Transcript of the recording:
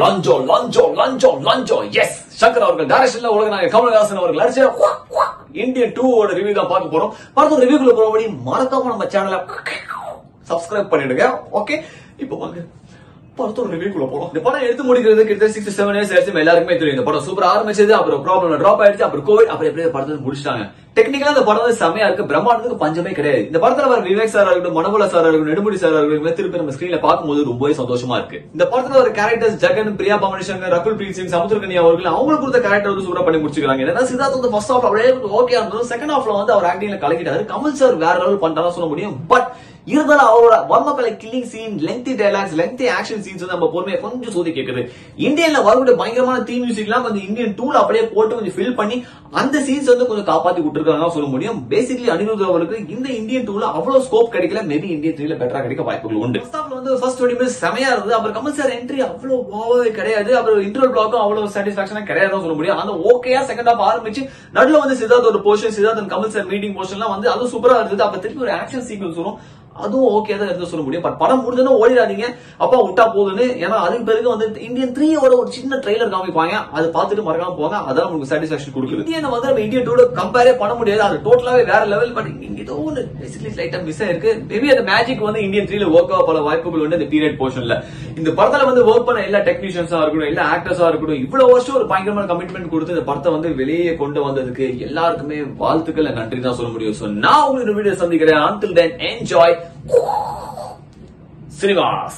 லஞ்சோ லஞ்சோ லஞ்சோ லஞ்சோ S Shankar அவர்கள் டைரக்ஷன்ல உலகநாயகன் கமலஹாசன் அவர்கள் நடிச்ச இந்தியன் 2 ஓட ரிவ்யூ தான் பார்க்க போறோம். படத்தோட ரிவ்யூக்குள்ள போறபடி மறக்காம நம்ம சேனலை சப்ஸ்கிரைப் பண்ணிடுங்க. ஓகே, இப்போ வாங்க படத்தோட ரிவ்யூக்குள்ள போறோம். இந்த படம் எடுத்து முடிக்கிறது கிட்டத்தட்ட 6 to 7 years ஆயிடுச்சு. எல்லாருக்குமே தெரியும் இந்த படம் சூப்பர் ஆரம்பிச்சது, அப்புறம் ப்ராப்ளம் டிராப் ஆயிடுச்சு, அப்புறம் கோவிட், அப்புறம் எப்படியே படத்தை முடிச்சிட்டாங்க. டெக்னிக்கலா இந்த படம் வந்து செமையா இருக்கு, பிரம்மாண்டத்துக்கு பஞ்சமே கிடையாது. இந்த படத்துல வர விவேக் சார் இருக்கட்டும், மனோபல சார் இருக்கட்டும், நெடுமுடி சார் இருக்கட்டும், திருப்பி நம்ம ஸ்கிரீன்ல பார்க்கும்போது ரொம்பவே சந்தோஷமா இருக்கு. இந்த படத்துல ஒரு கேரக்டர்ஸ் ஜெகன், பிரியா பவானி சங்கர், ரகுல் பிரீத் சிங், சமுத்திரகனி அவர்கள் அவங்களுக்கு கொடுத்த கேரக்டர் வந்து சூப்பரா பண்ணி முடிச்சிருக்காங்க. ஏன்னா சித்தார்த் வந்து ஃபர்ஸ்ட் ஹாஃப்ல அப்படியே ஓகே இருந்தது, செகண்ட் ஹாஃப்ல வந்து அவர் ஆக்டிங்ல கலக்கிட்டாரு. கமல் சார் வேற லெவல் பண்றாரு சொல்ல முடியும். பட் இருந்தாலும் அவரோட வர்மக்கலை killing scene, lengthy dialogues, lengthy action scenes வந்து நம்ம பொறுமையை கொஞ்சம் சோதி கேக்குது. இந்தியன்ல வரக்கூடிய பயங்கரமான தீம் மியூசிக் எல்லாம் வந்து இந்தியன் 2ல அப்படியே போட்டு கொஞ்சம் ஃபில் பண்ணி அந்த சீன்ஸ் வந்து கொஞ்சம் காப்பாத்தி விட்டுருக்காங்க சொல்ல முடியும். பேசிக்கலி அனிருத் அவருக்கு இந்த இந்தியன் 2ல அவ்வளவு ஸ்கோப் கிடைக்கல. மேபி இந்தியன் 3ல பெட்டரா கிடைக்க வாய்ப்புகள் உண்டு. ஃபர்ஸ்ட் ஹாஃப்ல வந்து ஃபர்ஸ்ட் 20 மினிட்ஸ் செமையா இருந்தது. அப்புறம் கமல் சார் என்ட்ரி அவ்வளவு வாவே கிடையாது. அப்புறம் இன்டர்வல் பிளாக்கும் அவ்வளவு சாட்டிஸ்பாக்சனா கிடையாது சொல்ல முடியும். அந்த ஓகேயா செகண்ட் ஹாஃப் ஆரம்பிச்சு நடுவுல வந்து சித்தார்த் ஒரு portion, Siddharth Kamal sir meeting போர்ஷன்லாம் வந்து அது சூப்பரா இருந்தது. அப்ப திருப்பி ஒரு ஆக்ஷன் சீக்வன்ஸ் வரும், அதுவும் ஓகே தான் இருந்து சொல்ல முடியும். பட் படம் முடிஞ்சதும் ஓடிடாதீங்க, அப்பா விட்டா போகுதுன்னு. ஏன்னா அதுக்கு பிறகு வந்து இந்தியன் 3யோட ஒரு சின்ன ட்ரெய்லர் காமிப்பாங்க, அதை பார்த்துட்டு மறக்காம போங்க. அதான் உங்களுக்கு சாட்டிஸ்பாக்சன் கொடுக்குது. இந்தியன் வந்து நம்ம இந்தியன் 2 கம்பேரே பண்ண முடியாது, அது டோட்டலாவே வேற லெவல். பட் ஏதோ ஒன்று பேசிக்கலி லைட்டா மிஸ் ஆயிருக்கு. மேபி அந்த மேஜிக் வந்து இந்தியன் 3ல ஒர்க் ஆக பல வாய்ப்புகள் உண்டு. இந்த பீரியட் போர்ஷன்ல இந்த படத்துல வந்து ஒர்க் பண்ண எல்லா டெக்னீஷியன்ஸா இருக்கட்டும், எல்லா ஆக்டர்ஸா இருக்கட்டும், இவ்வளவு வருஷம் ஒரு பயங்கரமான கமிட்மெண்ட் கொடுத்து இந்த படத்தை வந்து வெளியே கொண்டு வந்ததுக்கு எல்லாருக்குமே வாழ்த்துக்கள், நன்றி தான் சொல்ல முடியும். சோ நான் உங்களுக்கு வீடியோ சந்திக்கிறேன். Until then, enjoy cinemas.